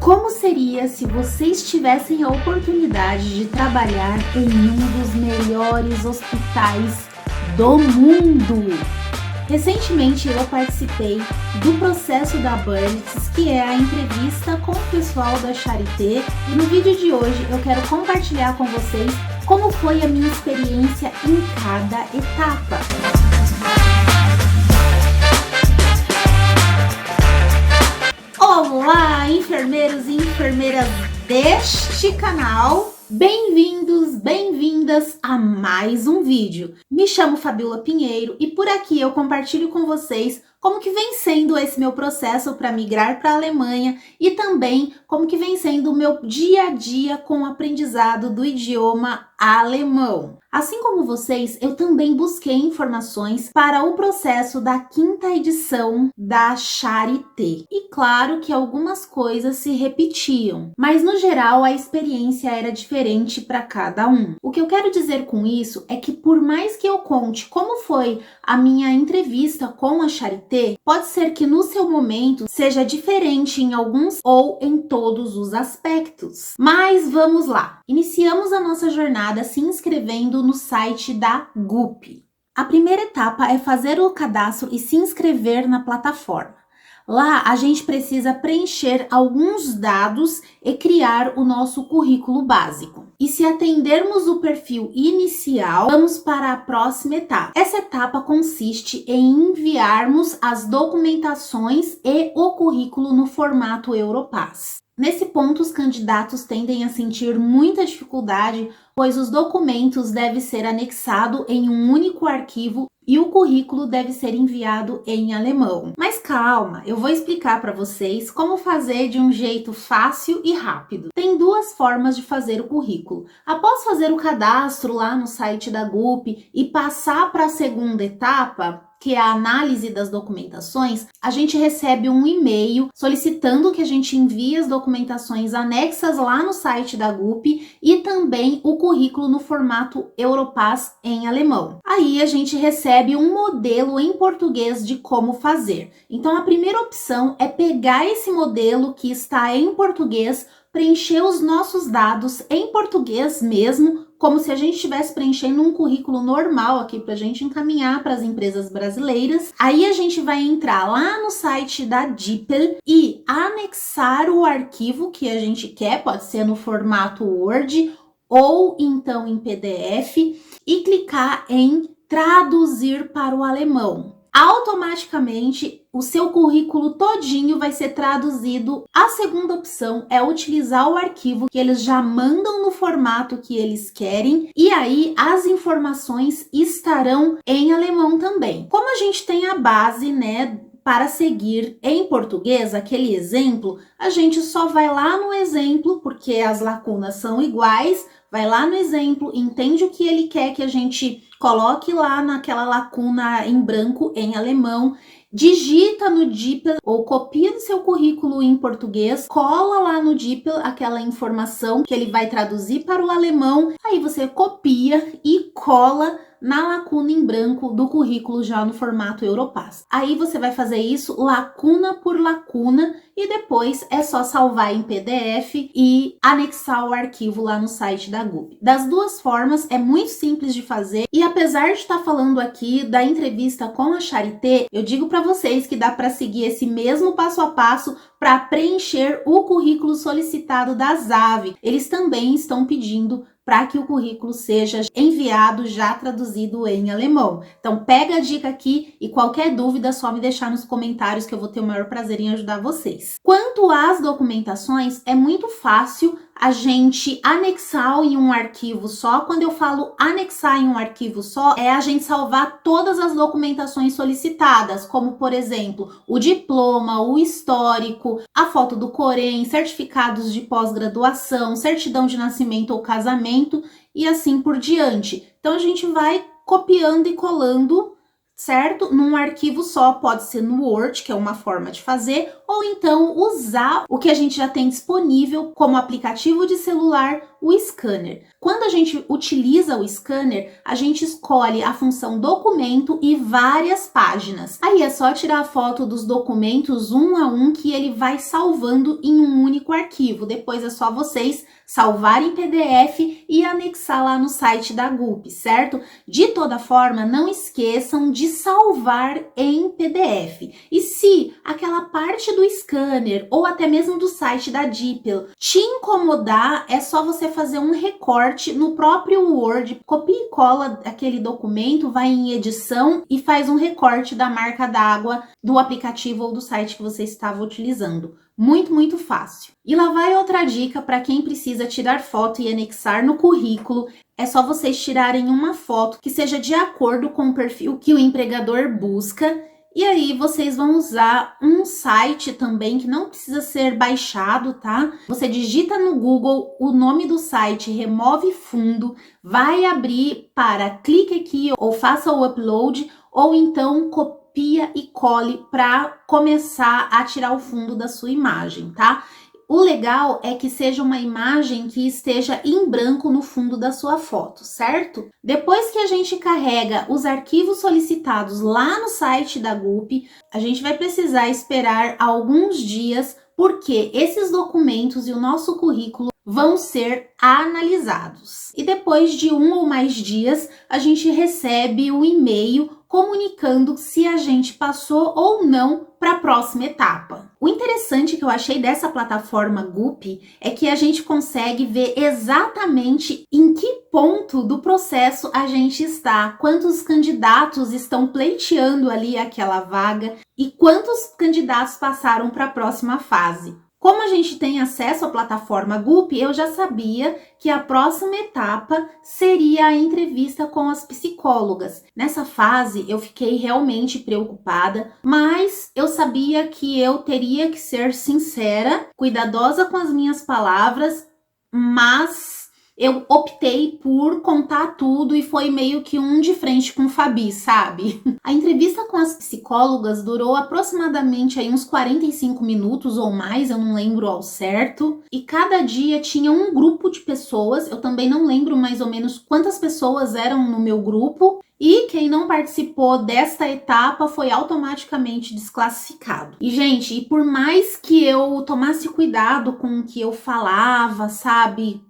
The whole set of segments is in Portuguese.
Como seria se vocês tivessem a oportunidade de trabalhar em um dos melhores hospitais do mundo? Recentemente eu participei do processo da Burlitz, que é a entrevista com o pessoal da Charité, e no vídeo de hoje eu quero compartilhar com vocês como foi a minha experiência em cada etapa. Olá, enfermeiros e enfermeiras deste canal! Bem-vindos, bem-vindas a mais um vídeo. Me chamo Fabiola Pinheiro e por aqui eu compartilho com vocês como que vem sendo esse meu processo para migrar para a Alemanha e também como que vem sendo o meu dia a dia com o aprendizado do idioma alemão. Assim como vocês, eu também busquei informações para o processo da 5ª edição da Charité. E claro que algumas coisas se repetiam, mas no geral a experiência era diferente para cada um. O que eu quero dizer com isso é que por mais que eu conte como foi a minha entrevista com a Charité, pode ser que no seu momento seja diferente em alguns ou em todos os aspectos. Mas vamos lá! Iniciamos a nossa jornada se inscrevendo no site da GUP. A primeira etapa é fazer o cadastro e se inscrever na plataforma. Lá a gente precisa preencher alguns dados e criar o nosso currículo básico. E se atendermos o perfil inicial, vamos para a próxima etapa. Essa etapa consiste em enviarmos as documentações e o currículo no formato Europass. Nesse ponto, os candidatos tendem a sentir muita dificuldade, pois os documentos devem ser anexados em um único arquivo e o currículo deve ser enviado em alemão. Mas calma, eu vou explicar para vocês como fazer de um jeito fácil e rápido. Tem duas formas de fazer o currículo. Após fazer o cadastro lá no site da GUP e passar para a segunda etapa, que é a análise das documentações, a gente recebe um e-mail solicitando que a gente envie as documentações anexas lá no site da GUP e também o currículo no formato Europass em alemão. Aí a gente recebe um modelo em português de como fazer. Então a primeira opção é pegar esse modelo que está em português, preencher os nossos dados em português mesmo, como se a gente estivesse preenchendo um currículo normal aqui para a gente encaminhar para as empresas brasileiras. Aí a gente vai entrar lá no site da DeepL e anexar o arquivo que a gente quer, pode ser no formato Word ou então em PDF, e clicar em traduzir para o alemão. Automaticamente o seu currículo todinho vai ser traduzido. A segunda opção é utilizar o arquivo que eles já mandam no formato que eles querem, e aí as informações estarão em alemão também. Como a gente tem a base, né, para seguir em português, aquele exemplo, a gente só vai lá no exemplo, porque as lacunas são iguais, vai lá no exemplo, entende o que ele quer que a gente coloque lá naquela lacuna em branco em alemão, digita no DeepL ou copia do seu currículo em português, cola lá no DeepL aquela informação que ele vai traduzir para o alemão, aí você copia e cola na lacuna em branco do currículo já no formato Europass. Aí você vai fazer isso lacuna por lacuna e depois é só salvar em PDF e anexar o arquivo lá no site da GUP. Das duas formas é muito simples de fazer, e apesar de estar falando aqui da entrevista com a Charité, eu digo para vocês que dá para seguir esse mesmo passo a passo para preencher o currículo solicitado da ZAV. Eles também estão pedindo para que o currículo seja enviado já traduzido em alemão. Então pega a dica aqui e qualquer dúvida é só me deixar nos comentários que eu vou ter o maior prazer em ajudar vocês. Quanto às documentações, é muito fácil a gente anexar em um arquivo só. Quando eu falo anexar em um arquivo só, é a gente salvar todas as documentações solicitadas, como por exemplo, o diploma, o histórico, a foto do Corém, certificados de pós-graduação, certidão de nascimento ou casamento e assim por diante. Então a gente vai copiando e colando certo? Num arquivo só, pode ser no Word, que é uma forma de fazer, ou então usar o que a gente já tem disponível como aplicativo de celular, o scanner. Quando a gente utiliza o scanner, a gente escolhe a função documento e várias páginas. Aí é só tirar a foto dos documentos um a um que ele vai salvando em um único arquivo. Depois é só vocês salvar em PDF e anexar lá no site da GUP, certo? De toda forma, não esqueçam de salvar em PDF. E se aquela parte do scanner ou até mesmo do site da DeepL te incomodar, é só você fazer um recorte no próprio Word, copia e cola aquele documento, vai em edição e faz um recorte da marca d'água do aplicativo ou do site que você estava utilizando. Muito, muito fácil. E lá vai outra dica para quem precisa tirar foto e anexar no currículo. É só vocês tirarem uma foto que seja de acordo com o perfil que o empregador busca. E aí vocês vão usar um site também que não precisa ser baixado, tá? Você digita no Google o nome do site, remove fundo, vai abrir para clique aqui ou faça o upload, ou então copia e cole para começar a tirar o fundo da sua imagem, tá? O legal é que seja uma imagem que esteja em branco no fundo da sua foto, certo? Depois que a gente carrega os arquivos solicitados lá no site da GUP, a gente vai precisar esperar alguns dias, porque esses documentos e o nosso currículo vão ser analisados. E depois de um ou mais dias, a gente recebe o e-mail comunicando se a gente passou ou não para a próxima etapa. O interessante que eu achei dessa plataforma GUP é que a gente consegue ver exatamente em que ponto do processo a gente está, quantos candidatos estão pleiteando ali aquela vaga e quantos candidatos passaram para a próxima fase. Como a gente tem acesso à plataforma GUP, eu já sabia que a próxima etapa seria a entrevista com as psicólogas. Nessa fase, eu fiquei realmente preocupada, mas eu sabia que eu teria que ser sincera, cuidadosa com as minhas palavras, mas eu optei por contar tudo e foi meio que um de frente com o Fabi, sabe? A entrevista com as psicólogas durou aproximadamente aí uns 45 minutos ou mais, eu não lembro ao certo. E cada dia tinha um grupo de pessoas, eu também não lembro mais ou menos quantas pessoas eram no meu grupo. E quem não participou desta etapa foi automaticamente desclassificado. E, gente, e por mais que eu tomasse cuidado com o que eu falava, sabe?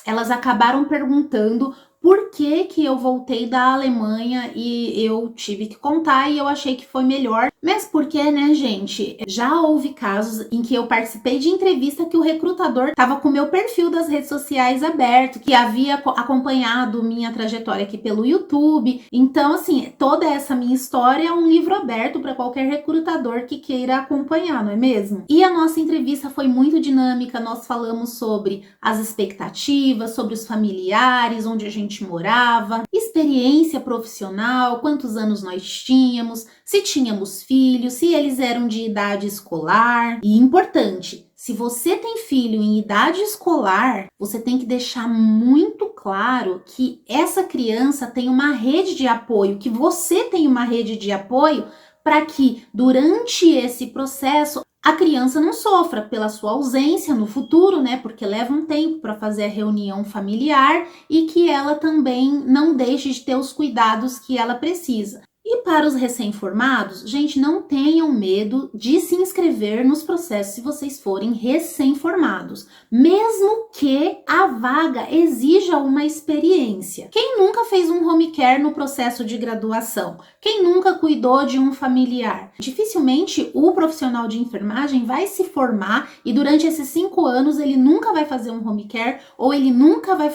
Elas acabaram perguntando por que eu voltei da Alemanha e eu tive que contar e eu achei que foi melhor. Mesmo porque, né, gente, já houve casos em que eu participei de entrevista que o recrutador estava com o meu perfil das redes sociais aberto, que havia acompanhado minha trajetória aqui pelo YouTube. Então, assim, toda essa minha história é um livro aberto para qualquer recrutador que queira acompanhar, não é mesmo? E a nossa entrevista foi muito dinâmica, nós falamos sobre as expectativas, sobre os familiares, onde a gente morava, experiência profissional, quantos anos nós tínhamos, se tínhamos filhos, se eles eram de idade escolar. E importante, se você tem filho em idade escolar, você tem que deixar muito claro que essa criança tem uma rede de apoio, que você tem uma rede de apoio para que durante esse processo a criança não sofra pela sua ausência no futuro, né? Porque leva um tempo para fazer a reunião familiar e que ela também não deixe de ter os cuidados que ela precisa. E para os recém-formados, gente, não tenham medo de se inscrever nos processos se vocês forem recém-formados, mesmo que a vaga exija uma experiência. Quem nunca fez um home care no processo de graduação? Quem nunca cuidou de um familiar? Dificilmente o profissional de enfermagem vai se formar e durante esses 5 anos ele nunca vai fazer um home care, ou ele nunca vai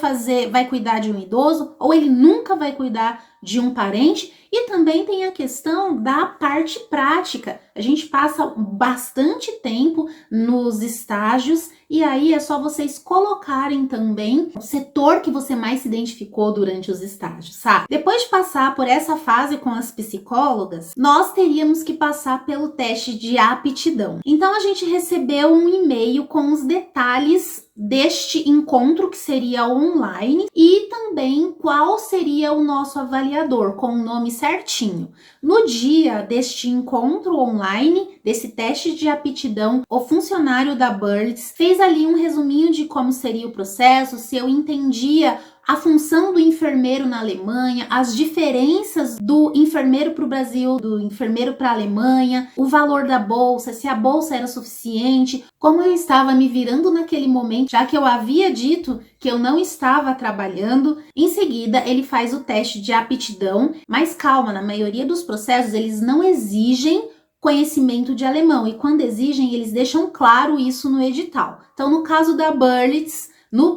cuidar de um idoso, ou ele nunca vai cuidar de um parente. E também tem a questão da parte prática. A gente passa bastante tempo nos estágios e aí é só vocês colocarem também o setor que você mais se identificou durante os estágios, sabe? Depois de passar por essa fase com as psicólogas, nós teríamos que passar pelo teste de aptidão. Então a gente recebeu um e-mail com os detalhes deste encontro, que seria online, e também qual seria o nosso avaliador, com o nome certinho. No dia deste encontro online, desse teste de aptidão, o funcionário da Birds fez ali um resuminho de como seria o processo, se eu entendia a função do enfermeiro na Alemanha, as diferenças do enfermeiro para o Brasil, do enfermeiro para a Alemanha, o valor da bolsa, se a bolsa era suficiente, como eu estava me virando naquele momento, já que eu havia dito que eu não estava trabalhando. Em seguida, ele faz o teste de aptidão, mas calma, na maioria dos processos eles não exigem conhecimento de alemão, e quando exigem, eles deixam claro isso no edital. Então, no caso da Berlitz,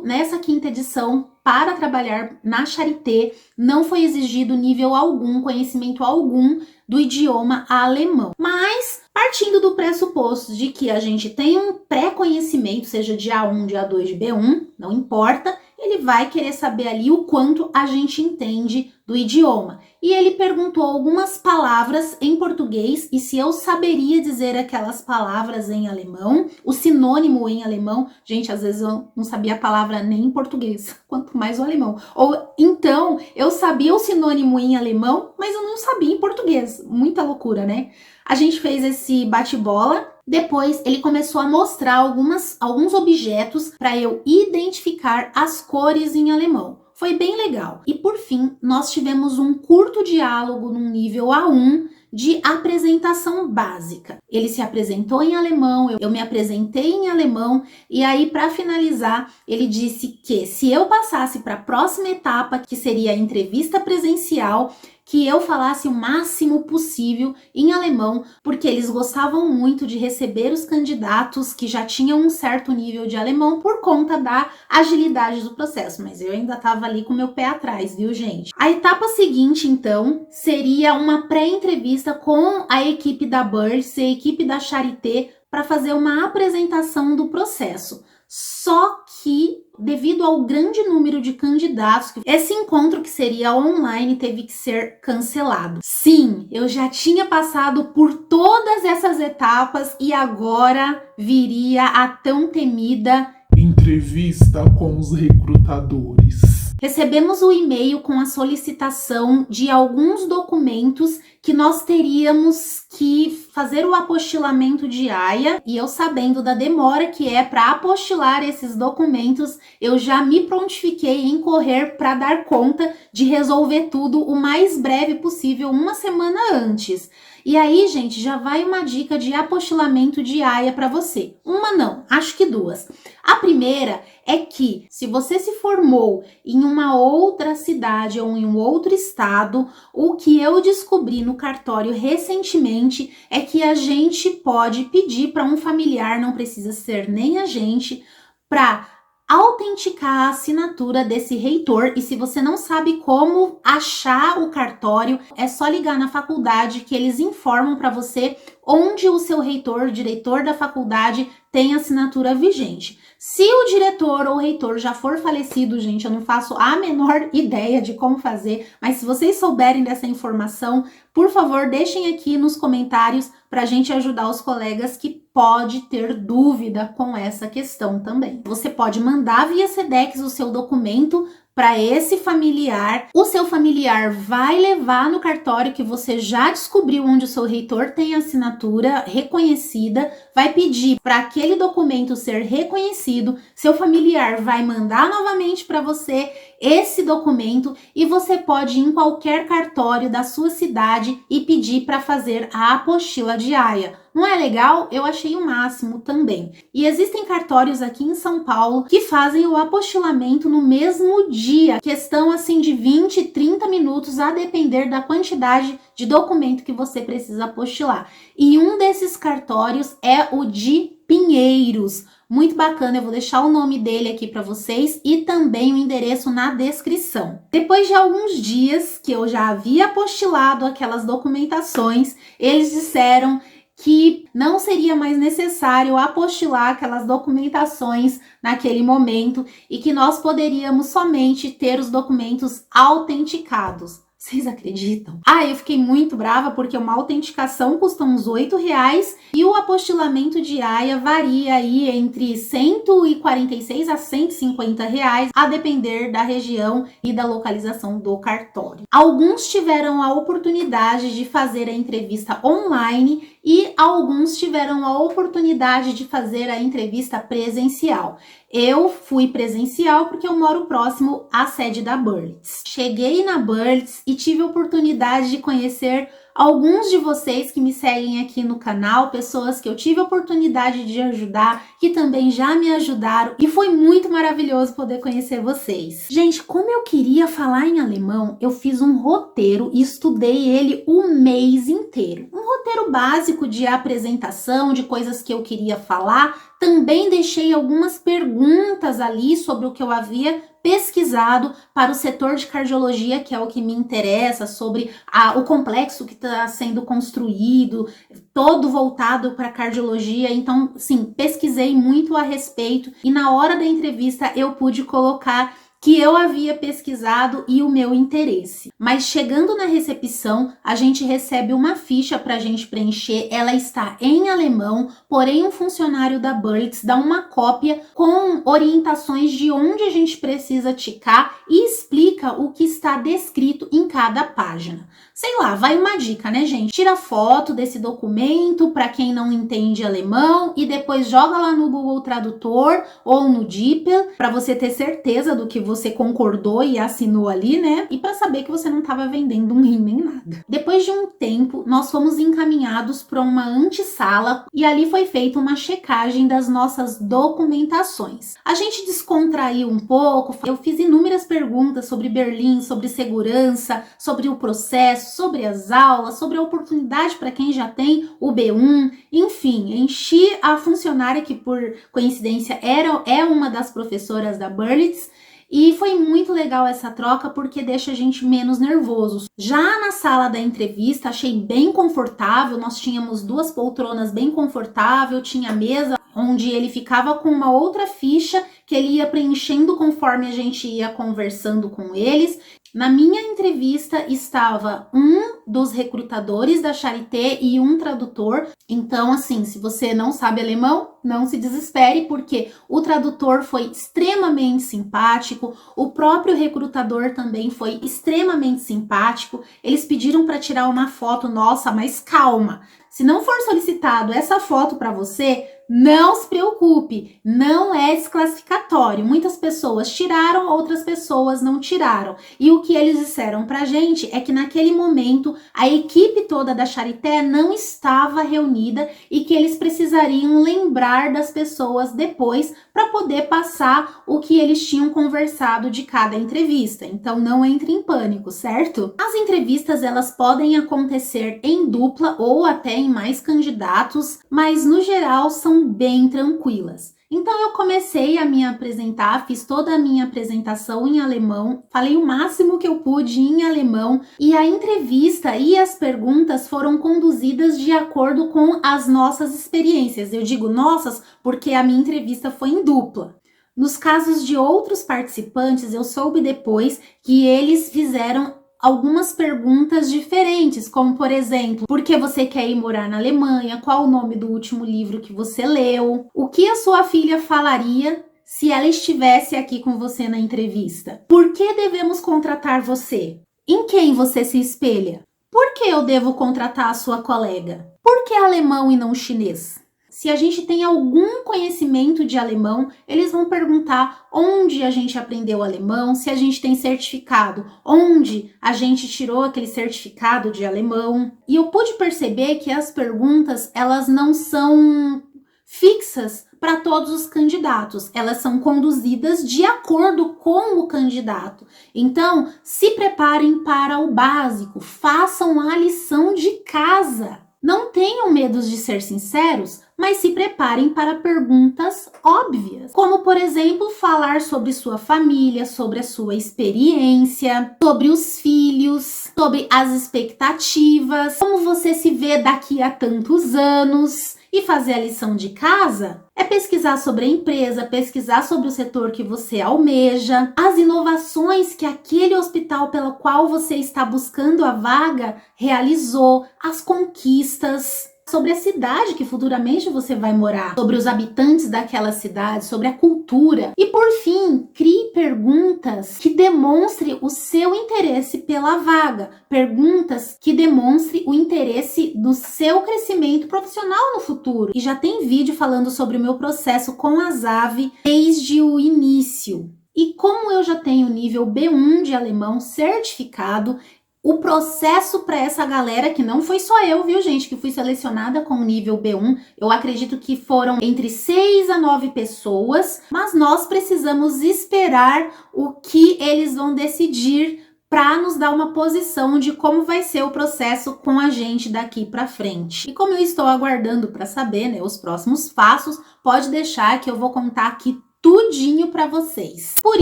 nessa quinta edição, para trabalhar na Charité, não foi exigido nível algum, conhecimento algum do idioma alemão. Mas, partindo do pressuposto de que a gente tem um pré-conhecimento, seja de A1, de A2, de B1, não importa, ele vai querer saber ali o quanto a gente entende do idioma. E ele perguntou algumas palavras em português e se eu saberia dizer aquelas palavras em alemão, o sinônimo em alemão. Gente, às vezes eu não sabia a palavra nem em português, quanto mais o alemão. Ou então, eu sabia o sinônimo em alemão, mas eu não sabia em português. Muita loucura, né? A gente fez esse bate-bola. Depois ele começou a mostrar alguns objetos para eu identificar as cores em alemão. Foi bem legal. E por fim, nós tivemos um curto diálogo num nível A1 de apresentação básica. Ele se apresentou em alemão, eu me apresentei em alemão, e aí para finalizar, ele disse que se eu passasse para a próxima etapa, que seria a entrevista presencial, que eu falasse o máximo possível em alemão, porque eles gostavam muito de receber os candidatos que já tinham um certo nível de alemão por conta da agilidade do processo, mas eu ainda estava ali com meu pé atrás, viu, gente? A etapa seguinte, então, seria uma pré-entrevista com a equipe da Birds e a equipe da Charité para fazer uma apresentação do processo. Só que, devido ao grande número de candidatos, esse encontro que seria online teve que ser cancelado. Sim, eu já tinha passado por todas essas etapas e agora viria a tão temida entrevista com os recrutadores. Recebemos o e-mail com a solicitação de alguns documentos que nós teríamos que fazer o apostilamento de AIA, e eu sabendo da demora que é para apostilar esses documentos, eu já me prontifiquei em correr para dar conta de resolver tudo o mais breve possível, uma semana antes. E aí, gente, já vai uma dica de apostilamento de AIA para você. Uma não, acho que duas. A primeira é que, se você se formou em uma outra cidade ou em um outro estado, o que eu descobri no cartório recentemente é que a gente pode pedir para um familiar, não precisa ser nem a gente, para autenticar a assinatura desse reitor. E se você não sabe como achar o cartório, é só ligar na faculdade que eles informam para você onde o seu reitor, diretor da faculdade, tem assinatura vigente. Se o diretor ou reitor já for falecido, gente, eu não faço a menor ideia de como fazer, mas se vocês souberem dessa informação, por favor, deixem aqui nos comentários para a gente ajudar os colegas que pode ter dúvida com essa questão também. Você pode mandar via Sedex o seu documento para esse familiar. O seu familiar vai levar no cartório que você já descobriu onde o seu reitor tem assinatura reconhecida, vai pedir para aquele documento ser reconhecido, seu familiar vai mandar novamente para você esse documento e você pode ir em qualquer cartório da sua cidade e pedir para fazer a apostila de AIA. Não é legal? Eu achei o máximo também. E existem cartórios aqui em São Paulo que fazem o apostilamento no mesmo dia. Questão assim de 20, 30 minutos, a depender da quantidade de documento que você precisa apostilar. E um desses cartórios é o de Pinheiros. Muito bacana, eu vou deixar o nome dele aqui para vocês e também o endereço na descrição. Depois de alguns dias que eu já havia apostilado aquelas documentações, eles disseram que não seria mais necessário apostilar aquelas documentações naquele momento e que nós poderíamos somente ter os documentos autenticados. Vocês acreditam? Eu fiquei muito brava porque uma autenticação custa uns R$8 e o apostilamento de AIA varia aí entre 146 a R$150, a depender da região e da localização do cartório. Alguns tiveram a oportunidade de fazer a entrevista online e alguns tiveram a oportunidade de fazer a entrevista presencial. Eu fui presencial porque eu moro próximo à sede da Burlitz. Cheguei na Burlitz e tive a oportunidade de conhecer alguns de vocês que me seguem aqui no canal, pessoas que eu tive a oportunidade de ajudar, que também já me ajudaram, e foi muito maravilhoso poder conhecer vocês. Gente, como eu queria falar em alemão, eu fiz um roteiro e estudei ele o mês inteiro. Um roteiro básico de apresentação, de coisas que eu queria falar. Também deixei algumas perguntas ali sobre o que eu havia pesquisado para o setor de cardiologia, que é o que me interessa, sobre o complexo que está sendo construído, todo voltado para cardiologia. Então, sim, pesquisei muito a respeito e na hora da entrevista eu pude colocar que eu havia pesquisado e o meu interesse. Mas chegando na recepção, a gente recebe uma ficha para a gente preencher, ela está em alemão, porém um funcionário da Burlitz dá uma cópia com orientações de onde a gente precisa ticar e explica o que está descrito em cada página. Sei lá, vai uma dica, né, gente? Tira foto desse documento para quem não entende alemão e depois joga lá no Google Tradutor ou no DeepL para você ter certeza do que você concordou e assinou ali, né? E para saber que você não estava vendendo um rim nem nada. Depois de um tempo, nós fomos encaminhados para uma antessala e ali foi feita uma checagem das nossas documentações. A gente descontraiu um pouco, eu fiz inúmeras perguntas sobre Berlim, sobre segurança, sobre o processo, sobre as aulas, sobre a oportunidade para quem já tem o B1, enfim, enchi a funcionária que por coincidência é uma das professoras da Burlitz. E foi muito legal essa troca porque deixa a gente menos nervoso. Já na sala da entrevista, achei bem confortável, nós tínhamos 2 poltronas bem confortáveis, tinha mesa onde ele ficava com uma outra ficha que ele ia preenchendo conforme a gente ia conversando com eles. Na minha entrevista estava um dos recrutadores da Charité e um tradutor. Então, assim, se você não sabe alemão, não se desespere, porque o tradutor foi extremamente simpático, o próprio recrutador também foi extremamente simpático. Eles pediram para tirar uma foto nossa, mas calma. Se não for solicitado essa foto para você, não se preocupe, não é desclassificatório. Muitas pessoas tiraram, outras pessoas não tiraram. E o que eles disseram pra gente é que naquele momento a equipe toda da Charité não estava reunida e que eles precisariam lembrar das pessoas depois para poder passar o que eles tinham conversado de cada entrevista. Então não entre em pânico, certo? As entrevistas elas podem acontecer em dupla ou até em mais candidatos, mas no geral são bem tranquilas. Então eu comecei a me apresentar, fiz toda a minha apresentação em alemão, falei o máximo que eu pude em alemão e a entrevista e as perguntas foram conduzidas de acordo com as nossas experiências. Eu digo nossas porque a minha entrevista foi em dupla. Nos casos de outros participantes, eu soube depois que eles fizeram algumas perguntas diferentes, como por exemplo, por que você quer ir morar na Alemanha? Qual o nome do último livro que você leu? O que a sua filha falaria se ela estivesse aqui com você na entrevista? Por que devemos contratar você? Em quem você se espelha? Por que eu devo contratar a sua colega? Por que alemão e não chinês? Se a gente tem algum conhecimento de alemão, eles vão perguntar onde a gente aprendeu alemão, se a gente tem certificado, onde a gente tirou aquele certificado de alemão. E eu pude perceber que as perguntas, elas não são fixas para todos os candidatos, elas são conduzidas de acordo com o candidato. Então, se preparem para o básico, façam a lição de casa. Não tenham medo de ser sinceros, mas se preparem para perguntas óbvias, como por exemplo, falar sobre sua família, sobre a sua experiência, sobre os filhos, sobre as expectativas, como você se vê daqui a tantos anos. E fazer a lição de casa é pesquisar sobre a empresa, pesquisar sobre o setor que você almeja, as inovações que aquele hospital pelo qual você está buscando a vaga realizou, as conquistas, sobre a cidade que futuramente você vai morar, sobre os habitantes daquela cidade, sobre a cultura. E por fim, crie perguntas que demonstrem o seu interesse pela vaga, perguntas que demonstrem o interesse do seu crescimento profissional no futuro. E já tem vídeo falando sobre o meu processo com a Zave desde o início. E como eu já tenho nível B1 de alemão certificado, o processo para essa galera, que não foi só eu, viu, gente, que fui selecionada com nível B1, eu acredito que foram entre 6 a 9 pessoas, mas nós precisamos esperar o que eles vão decidir para nos dar uma posição de como vai ser o processo com a gente daqui para frente. E como eu estou aguardando para saber, né, os próximos passos, pode deixar que eu vou contar aqui tudinho para vocês. Por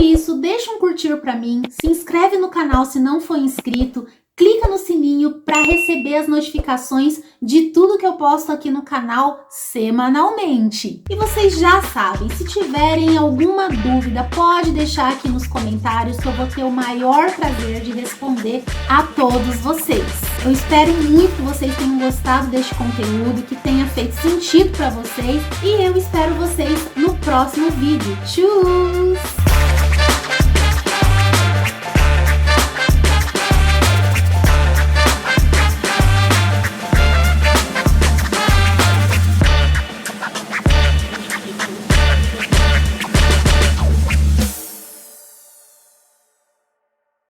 isso, deixa um curtir para mim, se inscreve no canal se não for inscrito, clica no sininho para receber as notificações de tudo que eu posto aqui no canal semanalmente. E vocês já sabem, se tiverem alguma dúvida, pode deixar aqui nos comentários que eu vou ter o maior prazer de responder a todos vocês. Eu espero muito que vocês tenham gostado deste conteúdo, que tenha feito sentido para vocês, e eu espero vocês no próximo vídeo. Tchau!